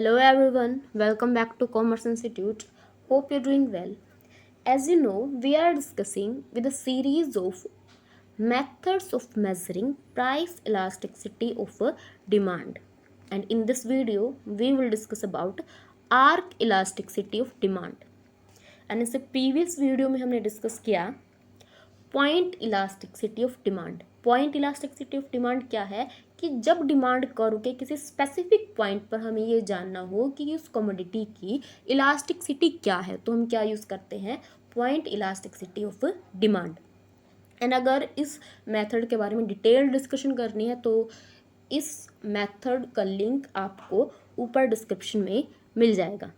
Hello everyone, welcome back to Commerce Institute. Hope you're doing well. As you know, we are discussing with a series of methods of measuring price elasticity of a demand. And in this video, we will discuss about arc elasticity of demand. And इससे previous video में हमने discuss किया point elasticity of demand. Point elasticity of demand क्या है कि जब demand curve के किसी स्पेसिफिक पॉइंट पर हमें ये जानना हो कि उस कमोडिटी की इलास्टिसिटी क्या है, तो हम क्या यूज़ करते हैं, point elasticity of demand. And अगर इस मेथड के बारे में डिटेल्ड डिस्कशन करनी है तो इस मेथड का लिंक आपको ऊपर डिस्क्रिप्शन में मिल जाएगा।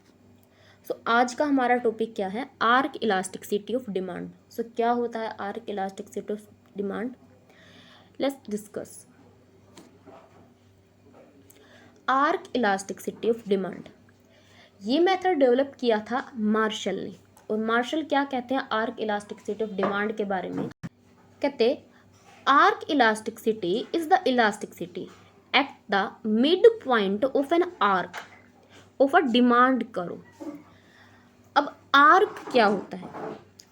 सो आज का हमारा टॉपिक क्या है, आर्क इलास्टिसिटी ऑफ डिमांड। सो क्या होता है arc elasticity of demand, let's discuss. Arc elasticity of demand, ये मेथड डेवलप किया था मार्शल ने। और मार्शल क्या कहते हैं आर्क इलास्टिसिटी ऑफ डिमांड के बारे में, कहते arc elasticity is the elasticity at the mid point of an arc of a demand curve. अब आर्क क्या होता है,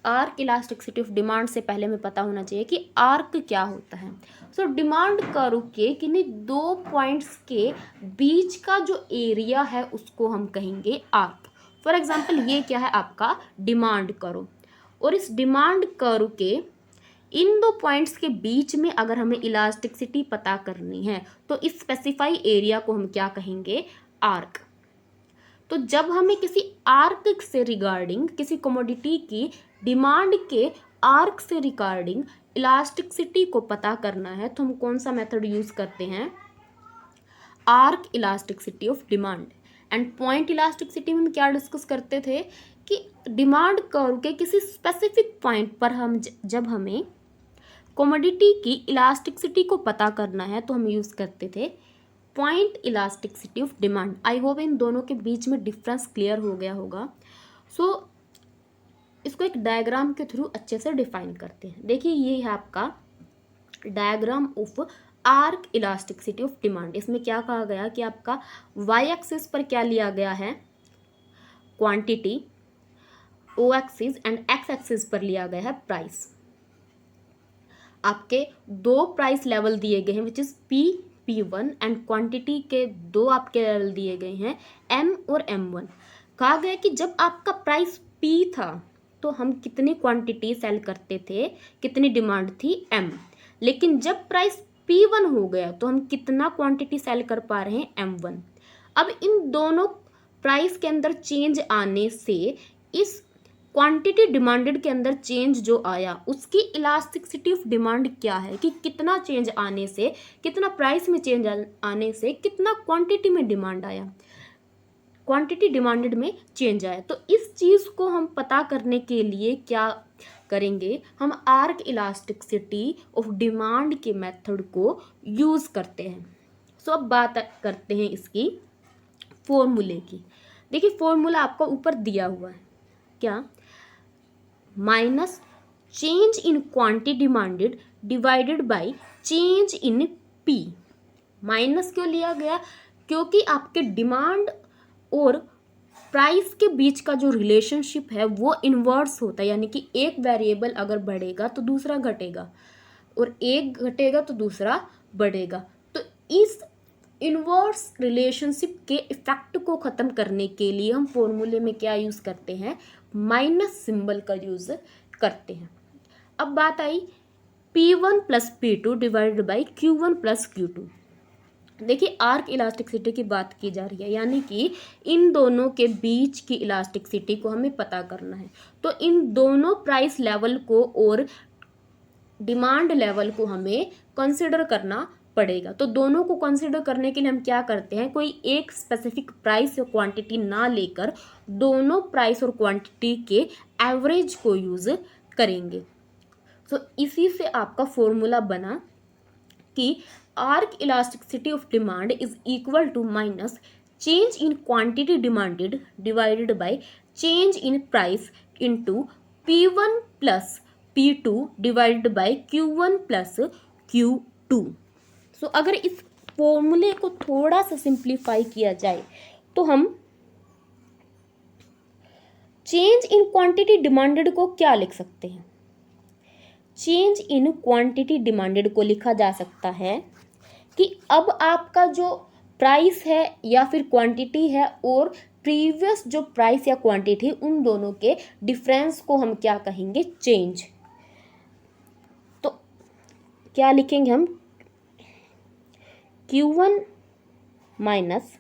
आर्क इलास्टिसिटी ऑफ डिमांड से पहले हमें पता होना चाहिए कि आर्क क्या होता है। सो डिमांड कर्व के किन्हीं दो पॉइंट्स के बीच का जो एरिया है उसको हम कहेंगे आर्क। फॉर एग्जांपल ये क्या है आपका डिमांड कर्व, और इस डिमांड कर्व के इन दो पॉइंट्स के बीच में अगर हमें इलास्टिसिटी पता करनी है तो इस स्पेसिफाई एरिया को हम क्या कहेंगे, आर्क। तो जब हमें किसी आर्क से रिगार्डिंग, किसी कमोडिटी की डिमांड के आर्क से रिगार्डिंग इलास्टिसिटी को पता करना है तो हम कौन सा मेथड यूज करते हैं, arc elasticity of demand. And point elasticity में हम क्या डिस्कस करते थे कि डिमांड कर्व के किसी स्पेसिफिक पॉइंट पर हम जब हमें कमोडिटी की इलास्टिसिटी को पता करना है तो हम यूज करते थे point elasticity of demand. I hope इन दोनों के बीच में डिफरेंस क्लियर हो गया होगा। सो इसको एक डायग्राम के थ्रू अच्छे से डिफाइन करते हैं। देखिए ये है आपका diagram of arc elasticity of demand. इसमें क्या कहा गया कि आपका वाई एक्सिस पर क्या लिया गया है, quantity, O axis and X axis पर लिया गया है प्राइस। आपके दो प्राइस लेवल दिए गए हैं which is P1 and quantity के दो आपके लेवल दिए गए हैं M और M1। कहा गया कि जब आपका प्राइस P था तो हम कितनी क्वांटिटी सेल करते थे, कितनी डिमांड थी M, लेकिन जब प्राइस P1 हो गया तो हम कितना क्वांटिटी सेल कर पा रहे हैं, M1। अब इन दोनों प्राइस के अंदर चेंज आने से इस क्वांटिटी डिमांडेड के अंदर चेंज जो आया उसकी इलास्टिसिटी ऑफ डिमांड क्या है कि कितना चेंज आने से, कितना प्राइस में चेंज आने से कितना क्वांटिटी में डिमांड आया, क्वांटिटी डिमांडेड में चेंज आया। तो इस चीज़ को हम पता करने के लिए क्या करेंगे, हम आर्क इलास्टिसिटी ऑफ डिमांड के मेथड को यूज़ करते हैं। सो अब बात करते हैं इसकी फॉर्मूले की। देखिए फॉर्मूला आपको ऊपर दिया हुआ है, क्या, minus change in quantity demanded divided by change in P. Minus क्यों लिया गया, क्योंकि आपके डिमांड और प्राइस के बीच का जो रिलेशनशिप है वो इन्वर्स होता है, यानी कि एक वेरिएबल अगर बढ़ेगा तो दूसरा घटेगा और एक घटेगा तो दूसरा बढ़ेगा। तो इस इन्वर्स रिलेशनशिप के इफेक्ट को ख़त्म करने के लिए हम फॉर्मूले में क्या यूज़ करते हैं, माइनस सिंबल का यूज़ करते हैं। अब बात आई P1 plus P2 divided by Q1 plus Q2। देखिए आर्क इलास्टिसिटी की बात की जा रही है, यानी कि इन दोनों के बीच की इलास्टिसिटी को हमें पता करना है। तो इन दोनों प्राइस लेवल को और डिमांड लेवल को हमें कंसिडर करना पड़ेगा। तो दोनों को कंसिडर करने के लिए हम क्या करते हैं, कोई एक स्पेसिफिक प्राइस या क्वांटिटी ना लेकर दोनों प्राइस और क्वांटिटी के एवरेज को यूज़ करेंगे। सो इसी से आपका फॉर्मूला बना कि arc elasticity of demand is equal to minus change in quantity demanded divided by change in price into P1 plus P2 divided by Q1 plus Q2। So अगर इस फॉर्मूले को थोड़ा सा सिंप्लीफाई किया जाए, तो हम चेंज इन क्वांटिटी डिमांडेड को क्या लिख सकते हैं? चेंज इन क्वांटिटी डिमांडेड को लिखा जा सकता है कि अब आपका जो प्राइस है या फिर क्वांटिटी है और प्रीवियस जो प्राइस या क्वांटिटी उन दोनों के डिफरेंस को हम क्या कहेंगे? चेंज। तो क्या लिखेंगे हम? Q1 minus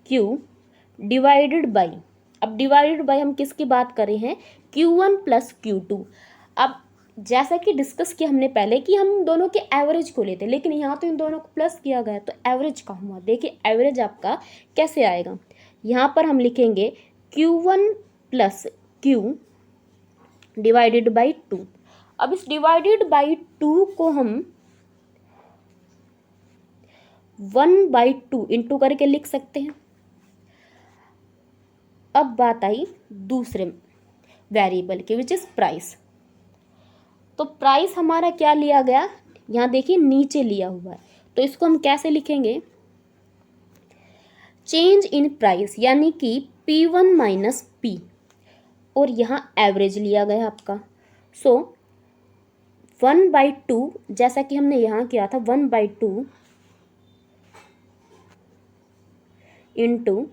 Q divided by, अब डिवाइडेड बाई हम किसकी बात कर रहे हैं? Q1 plus Q2। अब जैसा कि डिस्कस किया हमने पहले कि हम दोनों के एवरेज को लेते, लेकिन यहाँ तो इन दोनों को प्लस किया गया तो एवरेज का हुआ। देखिए एवरेज आपका कैसे आएगा, यहाँ पर हम लिखेंगे Q1 plus Q divided by 2। अब इस डिवाइडेड बाई 2 को हम 1/2 इंटू करके लिख सकते हैं। अब बात आई दूसरे वेरिएबल की, विच इज प्राइस। तो प्राइस हमारा क्या लिया गया? यहाँ देखिए नीचे लिया हुआ है, तो इसको हम कैसे लिखेंगे? चेंज इन प्राइस, यानी कि P1 माइनस P, और यहाँ एवरेज लिया गया आपका। सो 1/2, जैसा कि हमने यहाँ किया था 1/2 इंटू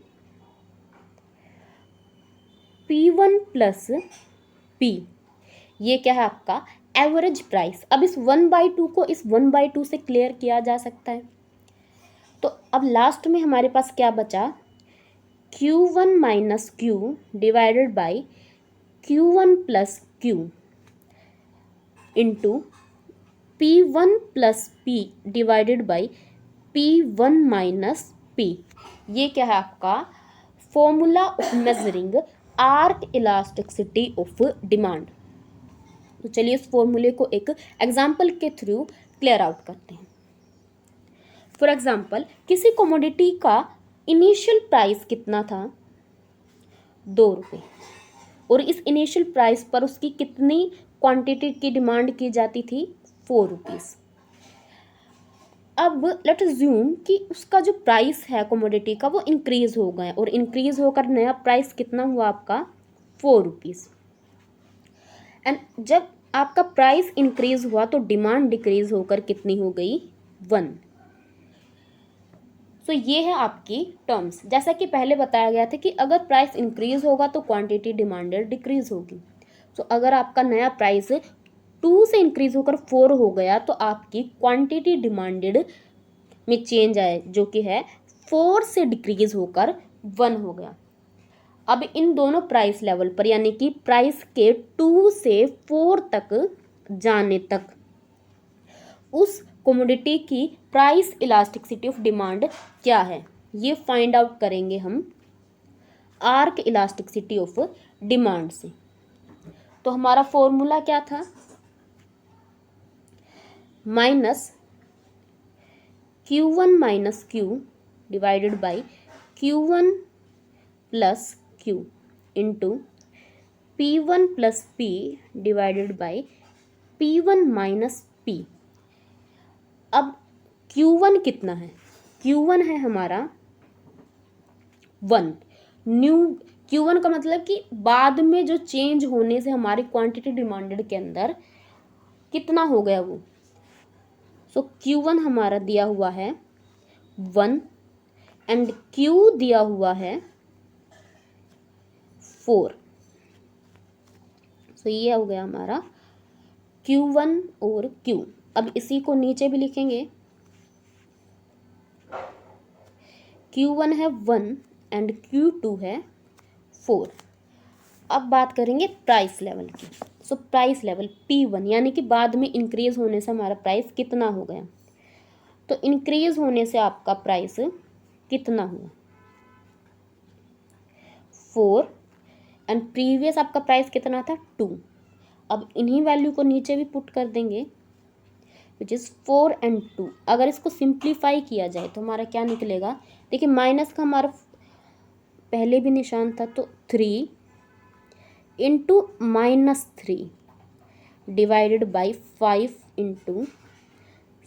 P1 प्लस P, ये क्या है आपका? Average price. अब इस 1/2 को इस 1/2 से क्लियर किया जा सकता है। तो अब लास्ट में हमारे पास क्या बचा? Q1 minus Q divided by Q1 plus Q into P1 plus P divided by P1 minus P। ये क्या है आपका? Formula of measuring arc elasticity of demand. तो चलिए इस फॉर्मूले को एक एग्जाम्पल के थ्रू क्लियर आउट करते हैं। फॉर एग्जाम्पल, किसी कमोडिटी का इनिशियल प्राइस कितना था? 2 रुपये, और इस इनिशियल प्राइस पर उसकी कितनी क्वांटिटी की डिमांड की जाती थी? 4 रुपीज़। अब लेट अज्यूम कि उसका जो प्राइस है कमोडिटी का वो इंक्रीज हो गया, और इंक्रीज होकर नया प्राइस कितना हुआ आपका? 4 रुपीज़। एंड जब आपका प्राइस इंक्रीज हुआ तो डिमांड डिक्रीज होकर कितनी हो गई? 1। सो ये है आपकी टर्म्स। जैसा कि पहले बताया गया था कि अगर प्राइस इंक्रीज होगा तो क्वांटिटी डिमांडेड डिक्रीज होगी। सो अगर आपका नया प्राइस 2 से इंक्रीज होकर 4 हो गया तो आपकी क्वांटिटी डिमांडेड में चेंज आए, जो कि है 4 से डिक्रीज होकर 1 हो गया। अब इन दोनों प्राइस लेवल पर, यानी कि प्राइस के 2 से 4 तक जाने तक उस कमोडिटी की प्राइस इलास्टिसिटी ऑफ डिमांड क्या है, ये फाइंड आउट करेंगे हम आर्क इलास्टिसिटी ऑफ डिमांड से। तो हमारा फॉर्मूला क्या था? Minus Q1 minus Q divided by Q1 plus Q into P1 plus P divided by P1 minus P। अब Q1 कितना है? Q1 है हमारा 1। न्यू Q1 का मतलब कि बाद में जो चेंज होने से हमारी क्वांटिटी डिमांडेड के अंदर कितना हो गया वो। सो Q1 हमारा दिया हुआ है 1 एंड Q दिया हुआ है 4। सो ये हो गया हमारा Q1 और Q। अब इसी को नीचे भी लिखेंगे। Q1 है 1 एंड Q2 है 4। अब बात करेंगे प्राइस लेवल की। सो प्राइस लेवल P1, यानी कि बाद में इंक्रीज होने से हमारा प्राइस कितना हो गया। तो इंक्रीज होने से आपका प्राइस कितना हुआ? 4 एंड प्रीवियस आपका प्राइस कितना था? 2। अब इन्हीं वैल्यू को नीचे भी पुट कर देंगे, विच इज़ 4 एंड 2। अगर इसको सिंप्लीफाई किया जाए तो हमारा क्या निकलेगा? देखिए माइनस का हमारा पहले भी निशान था, तो 3 into -3 divided by 5 into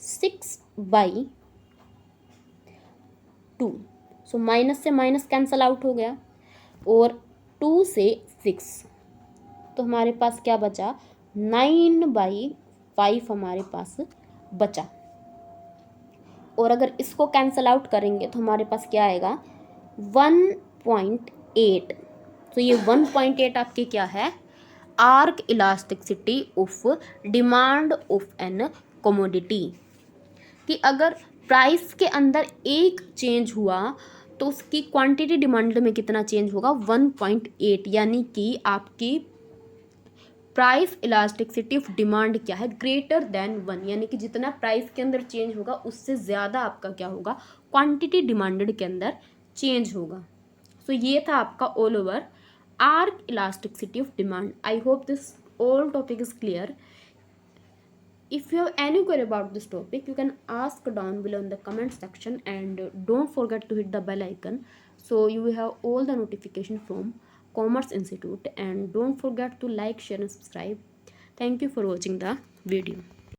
6/2। So minus से माइनस कैंसल आउट हो गया, और 2 से 6, तो हमारे पास क्या बचा, 9/5 हमारे पास बचा। और अगर इसको कैंसल आउट करेंगे तो हमारे पास क्या आएगा, 1.8। तो ये 1.8 आपके क्या है, arc elasticity of demand of an commodity, कि अगर प्राइस के अंदर एक चेंज हुआ तो उसकी क्वांटिटी डिमांड में कितना चेंज होगा, 1.8, यानी कि आपकी प्राइस इलास्टिसिटी ऑफ डिमांड क्या है, ग्रेटर देन 1, यानी कि जितना प्राइस के अंदर चेंज होगा उससे ज़्यादा आपका क्या होगा, क्वांटिटी डिमांडेड के अंदर चेंज होगा। सो ये था आपका all over arc elasticity of demand. I hope this all topic is clear. If you have any query about this topic, you can ask down below in the comment section, and don't forget to hit the bell icon so you will have all the notification from Commerce Institute, and don't forget to like, share and subscribe. Thank you for watching the video.